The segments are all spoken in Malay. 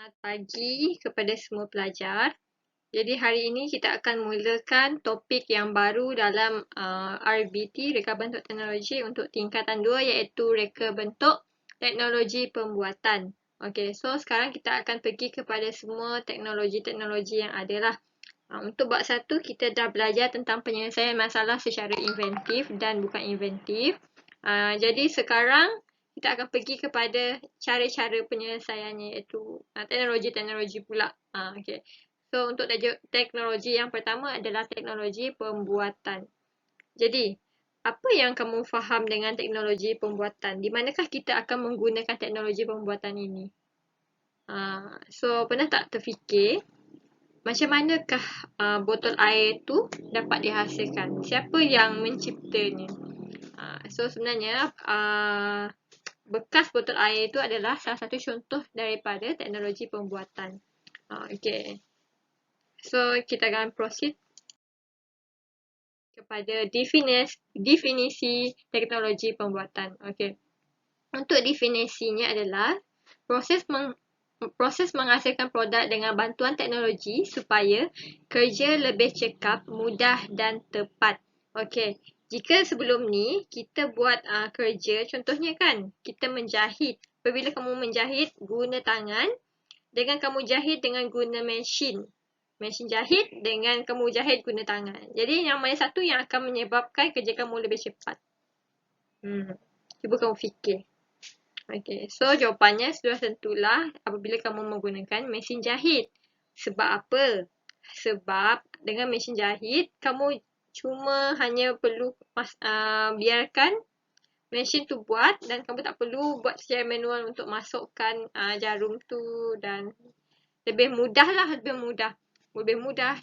Selamat pagi kepada semua pelajar. Jadi hari ini kita akan mulakan topik yang baru dalam RBT, Reka Bentuk Teknologi untuk tingkatan 2 iaitu Reka Bentuk Teknologi Pembuatan. Okey, so sekarang kita akan pergi kepada semua teknologi-teknologi yang ada lah. Untuk bab 1 kita dah belajar tentang penyelesaian masalah secara inventif dan bukan inventif. Jadi sekarang kita akan pergi kepada cara-cara penyelesaiannya iaitu teknologi-teknologi pula. Okay. So untuk teknologi yang pertama adalah teknologi pembuatan. Jadi apa yang kamu faham dengan teknologi pembuatan? Di manakah kita akan menggunakan teknologi pembuatan ini? So pernah tak terfikir macam manakah botol air tu dapat dihasilkan? Siapa yang menciptanya? So sebenarnya bekas botol air itu adalah salah satu contoh daripada teknologi pembuatan. Okay. So kita akan proceed kepada definisi teknologi pembuatan. Okay. Untuk definisinya adalah proses menghasilkan produk dengan bantuan teknologi supaya kerja lebih cekap, mudah dan tepat. Okey, jika sebelum ni kita buat kerja, contohnya kan, kita menjahit. Apabila kamu menjahit guna tangan, dengan kamu jahit dengan guna mesin. Mesin jahit dengan kamu jahit guna tangan. Jadi yang mana satu yang akan menyebabkan kerja kamu lebih cepat? Cuba kamu fikir. Okey, so jawapannya sudah tentulah apabila kamu menggunakan mesin jahit. Sebab apa? Sebab dengan mesin jahit, kamu cuma hanya perlu biarkan mesin tu buat dan kamu tak perlu buat secara manual untuk masukkan jarum tu dan lebih mudah lah, lebih mudah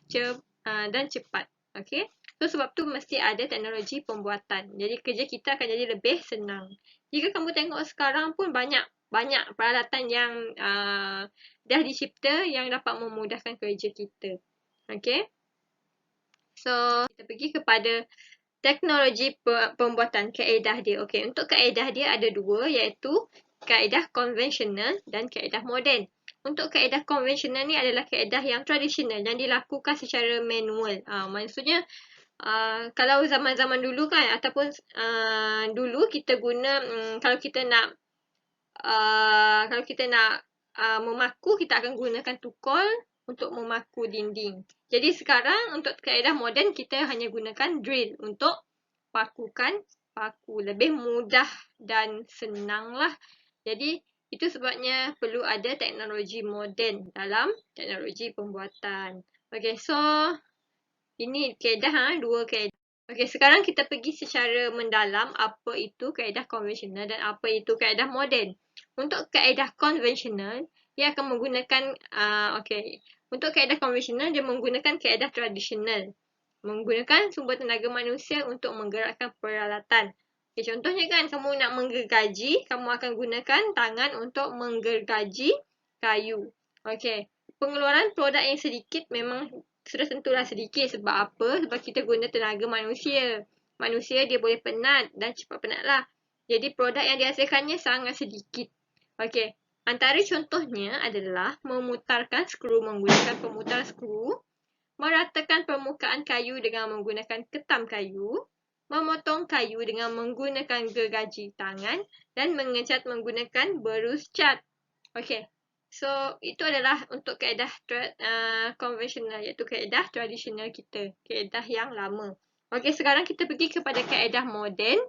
dan cepat. Okey. So sebab tu mesti ada teknologi pembuatan. Jadi kerja kita akan jadi lebih senang. Jika kamu tengok sekarang pun banyak peralatan yang dah dicipta yang dapat memudahkan kerja kita. Okey. So kita pergi kepada teknologi pembuatan, kaedah dia. Okey, untuk kaedah dia ada dua iaitu kaedah konvensional dan kaedah moden. Untuk kaedah konvensional ni adalah kaedah yang tradisional yang dilakukan secara manual. Maksudnya kalau zaman-zaman dulu kan ataupun dulu kita guna kalau kita nak memaku, kita akan gunakan tukul untuk memaku dinding. Jadi sekarang untuk kaedah moden kita hanya gunakan drill untuk pakukan paku. Lebih mudah dan senang lah. Jadi itu sebabnya perlu ada teknologi moden dalam teknologi pembuatan. Okay, so ini kaedah, dua kaedah. Okey, sekarang kita pergi secara mendalam apa itu kaedah konvensional dan apa itu kaedah moden. Untuk kaedah konvensional, dia akan menggunakan untuk kaedah konvensional dia menggunakan kaedah tradisional. Menggunakan sumber tenaga manusia untuk menggerakkan peralatan. Okay, contohnya kan kamu nak menggergaji, kamu akan gunakan tangan untuk menggergaji kayu. Okey, pengeluaran produk yang sedikit memang sudah tentulah sedikit. Sebab apa? Sebab kita guna tenaga manusia. Manusia dia boleh penat dan cepat penat lah. Jadi produk yang dihasilkannya sangat sedikit. Okey, antara contohnya adalah memutarkan skru menggunakan pemutar skru, meratakan permukaan kayu dengan menggunakan ketam kayu, memotong kayu dengan menggunakan gergaji tangan dan mengecat menggunakan berus cat. Okey. So, itu adalah untuk kaedah konvensional iaitu kaedah tradisional kita. Kaedah yang lama. Okey, sekarang kita pergi kepada kaedah moden.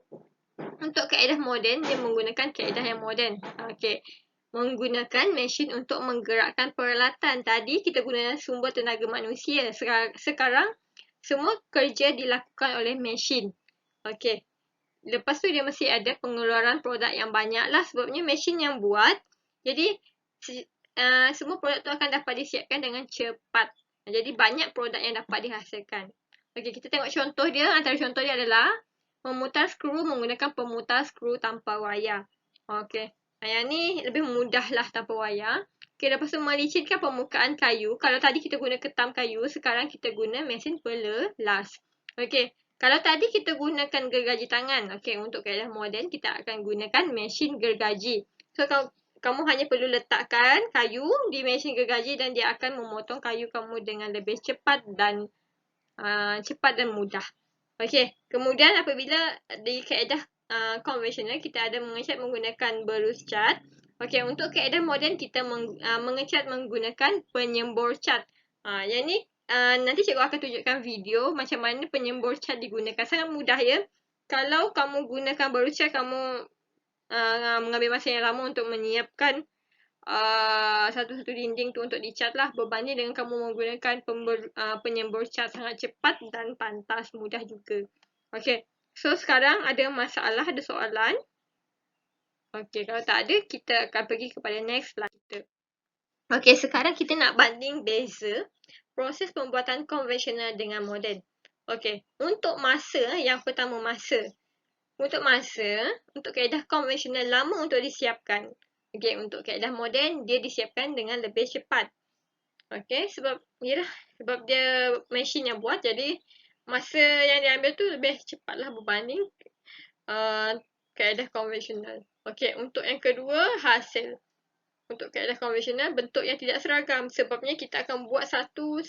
Untuk kaedah moden, dia menggunakan kaedah yang moden. Okey. Menggunakan mesin untuk menggerakkan peralatan. Tadi kita guna sumber tenaga manusia. Sekarang, semua kerja dilakukan oleh mesin. Okey. Lepas tu dia mesti ada pengeluaran produk yang banyak lah sebabnya mesin yang buat. Jadi semua produk tu akan dapat disiapkan dengan cepat. Jadi banyak produk yang dapat dihasilkan. Okey, kita tengok contoh dia. Antara contoh dia adalah memutar skru menggunakan pemutar skru tanpa wayar. Okey, yang ni lebih mudah lah tanpa wayar. Okey, lepas tu melicitkan permukaan kayu. Kalau tadi kita guna ketam kayu, sekarang kita guna mesin pelelas. Okey, kalau tadi kita gunakan gergaji tangan. Okey, untuk kaedah moden kita akan gunakan mesin gergaji. So, kalau kamu hanya perlu letakkan kayu di mesin gergaji dan dia akan memotong kayu kamu dengan lebih cepat dan mudah. Okey, kemudian apabila di kaedah konvensional kita ada mengecat menggunakan berus cat. Okey, untuk kaedah moden kita mengecat menggunakan penyembur cat. Yang ni nanti cikgu akan tunjukkan video macam mana penyembur cat digunakan. Sangat mudah ya. Kalau kamu gunakan berus cat, kamu mengambil masa yang lama untuk menyiapkan satu-satu dinding tu untuk dicat lah, berbanding dengan kamu menggunakan penyembur cat, sangat cepat dan pantas, mudah juga. Okey, so sekarang ada masalah, ada soalan? Okey, kalau tak ada, kita akan pergi kepada next slide kita. Okey, sekarang kita nak banding beza proses pembuatan konvensional dengan moden. Okey, untuk masa, yang pertama masa. Untuk masa, untuk kaedah konvensional lama untuk disiapkan. Okey, untuk kaedah moden, dia disiapkan dengan lebih cepat. Okey, sebab dia mesin yang buat, jadi masa yang diambil tu lebih cepatlah berbanding kaedah konvensional. Okey, untuk yang kedua, hasil. Untuk kaedah konvensional, bentuk yang tidak seragam. Sebabnya kita akan buat satu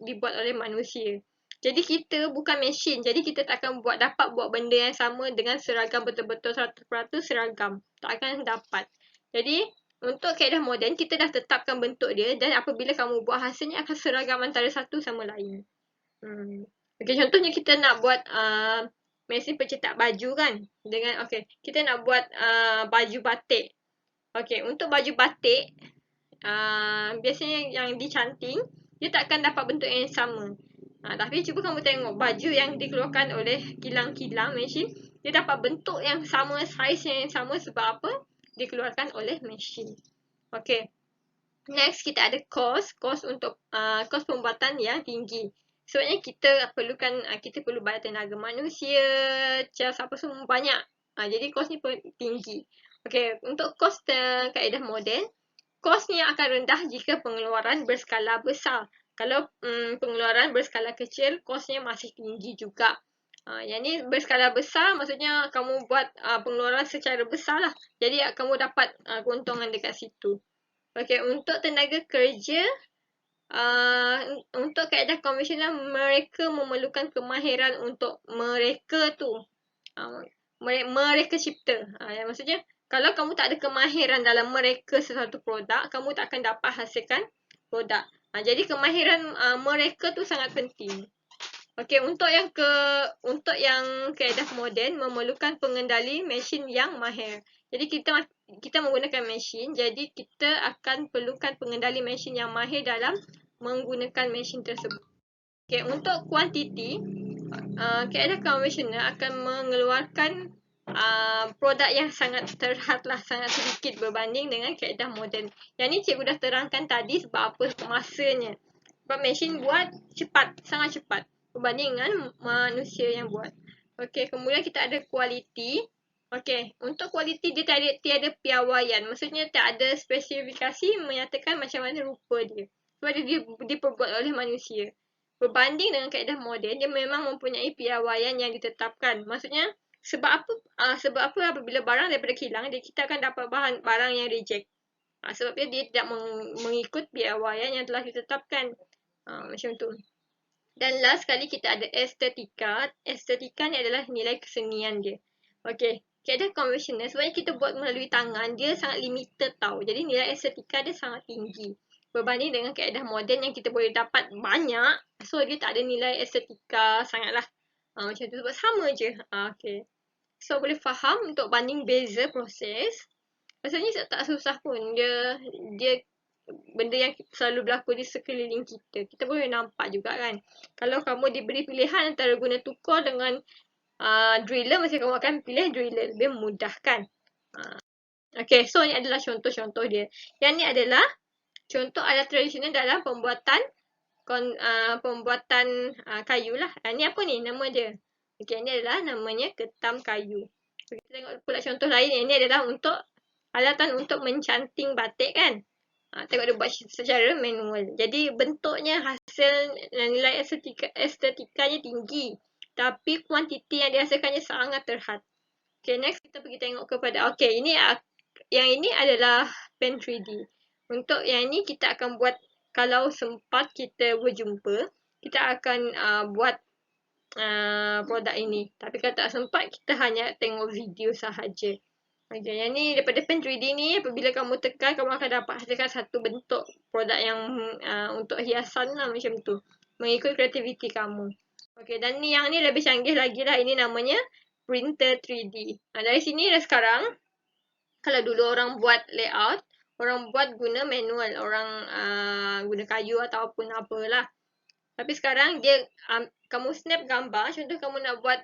dibuat oleh manusia. Jadi kita bukan mesin. Jadi kita tak akan dapat buat benda yang sama dengan seragam betul-betul 100% seragam. Tak akan dapat. Jadi untuk kaedah moden kita dah tetapkan bentuk dia dan apabila kamu buat hasilnya akan seragam antara satu sama lain. Okey, contohnya kita nak buat mesin pencetak baju kan. Dengan kita nak buat baju batik. Okey, untuk baju batik biasanya yang dicanting dia tak akan dapat bentuk yang sama. Tapi cuba kamu tengok baju yang dikeluarkan oleh kilang-kilang mesin, dia dapat bentuk yang sama, saiz yang sama sebab apa? Dikeluarkan oleh mesin. Okey. Next kita ada kos untuk kos pembuatan yang tinggi. Sebabnya kita perlu bayar tenaga manusia, cas apa semua banyak. Jadi kos ni tinggi. Okey, untuk kos kaedah moden, kosnya akan rendah jika pengeluaran berskala besar. Kalau pengeluaran berskala kecil, kosnya masih tinggi juga. Yang ni berskala besar maksudnya kamu buat pengeluaran secara besar lah. Jadi kamu dapat keuntungan dekat situ. Okey, untuk tenaga kerja, untuk kaedah konvensional, mereka memerlukan kemahiran untuk mereka tu. Mereka cipta. Maksudnya, kalau kamu tak ada kemahiran dalam mereka sesuatu produk, kamu tak akan dapat hasilkan produk. Jadi kemahiran mereka tu sangat penting. Okey, untuk yang kaedah moden memerlukan pengendali mesin yang mahir. Jadi kita menggunakan mesin, jadi kita akan perlukan pengendali mesin yang mahir dalam menggunakan mesin tersebut. Okey, untuk kuantiti, kaedah konvensional akan mengeluarkan produk yang sangat terhad lah, sangat sedikit berbanding dengan kaedah moden. Yang ni cikgu dah terangkan tadi sebab apa masanya. Sebab mesin buat cepat, sangat cepat berbanding dengan manusia yang buat. Okey, kemudian kita ada kualiti. Okey, untuk kualiti dia tiada piawaian. Maksudnya tak ada spesifikasi menyatakan macam mana rupa dia. Sebab dia diperbuat oleh manusia. Berbanding dengan kaedah moden, dia memang mempunyai piawaian yang ditetapkan. Maksudnya sebab apa apabila barang daripada kilang, kita akan dapat barang yang reject. Sebab dia tidak mengikut piawaian yang telah ditetapkan. Macam tu. Dan last sekali kita ada estetika. Estetika ni adalah nilai kesenian dia. Okey, kaedah konvensional sebabnya kita buat melalui tangan, dia sangat limited tau. Jadi nilai estetika dia sangat tinggi. Berbanding dengan kaedah moden yang kita boleh dapat banyak, so dia tak ada nilai estetika sangatlah. Macam tu sebab sama je. Okey. So boleh faham untuk banding beza proses. Rasanya tak susah pun. Dia benda yang selalu berlaku di sekeliling kita. Kita boleh nampak juga kan. Kalau kamu diberi pilihan antara guna tukar dengan driller, mesti kamu akan pilih driller. Lebih mudah kan. Okay, so ni adalah contoh-contoh dia. Yang ni adalah contoh alat tradisional dalam pembuatan kayu lah. Ni apa ni nama dia? Okay, ni adalah namanya ketam kayu. Kita tengok pula contoh lain. Yang ni adalah untuk alatan untuk mencanting batik kan. Tengok dia buat secara manual. Jadi bentuknya hasil nilai estetikanya tinggi. Tapi kuantiti yang dihasilkannya sangat terhad. Okay, next kita pergi tengok kepada, okay, ini yang ini adalah pen 3D. Untuk yang ini kita akan buat, kalau sempat kita berjumpa, kita akan buat produk ini. Tapi kalau tak sempat, kita hanya tengok video sahaja. Okay, yang ni daripada pen 3D ni, apabila kamu tekan, kamu akan dapat hasilkan satu bentuk produk yang untuk hiasan lah macam tu. Mengikut kreativiti kamu. Okay, dan ni yang ni lebih canggih lagi lah. Ini namanya printer 3D. Dari sini dah sekarang, kalau dulu orang buat layout, orang buat guna manual. Orang guna kayu ataupun apalah. Tapi sekarang dia kamu snap gambar, contoh kamu nak buat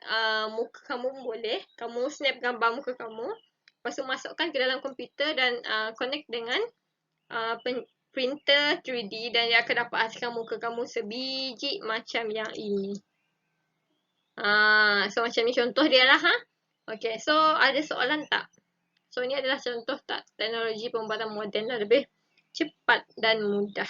muka kamu pun boleh. Kamu snap gambar muka kamu, lepas tu masukkan ke dalam komputer dan connect dengan printer 3D dan dia akan dapat hasilkan muka kamu sebiji macam yang ini. So macam ni contoh dia lah. Okay, so ada soalan tak? So ini adalah contoh tak teknologi pembuatan moden lah, lebih cepat dan mudah.